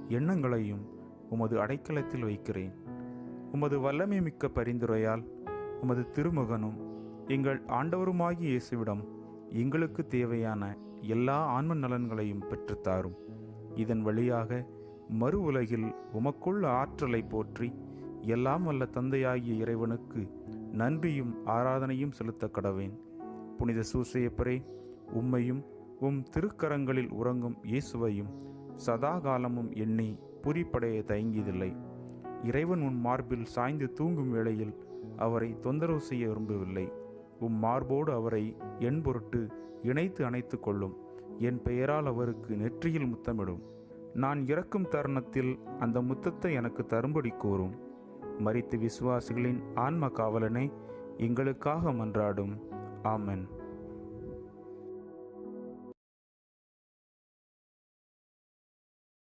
எண்ணங்களையும் உமது அடைக்கலத்தில் வைக்கிறேன். உமது வல்லமை மிக்க பரிந்துரையால் உமது திருமகனும் எங்கள் ஆண்டவருமாகிய இயேசுவிடம் எங்களுக்கு தேவையான எல்லா ஆன்ம நலன்களையும் பெற்றுத்தாரும். இதன் வழியாக மறு உலகில் உமக்குள்ள ஆற்றலை போற்றி எல்லாம் வல்ல தந்தையாகிய இறைவனுக்கு நன்றியும் ஆராதனையும் செலுத்த கடவேன். புனித சூசையப்பரே, உம்மையும் உம் திருக்கரங்களில் உறங்கும் இயேசுவையும் சதா காலமும் எண்ணி புரிப்படைய தயங்கியதில்லை. இறைவன் உன் மார்பில் சாய்ந்து தூங்கும் வேளையில் அவரை தொந்தரவு செய்ய விரும்பவில்லை. உம் மார்போடு அவரை என் பொருட்டு இணைத்து அணைத்து கொள்ளும். என் பெயரால் அவருக்கு நெற்றியில் முத்தமிடும். நான் இறக்கும் தருணத்தில் அந்த முத்தத்தை எனக்கு தரும்படி கோரும். மரித்த விசுவாசிகளின் ஆன்ம காவலனை எங்களுக்காக மன்றாடும். ஆமென்.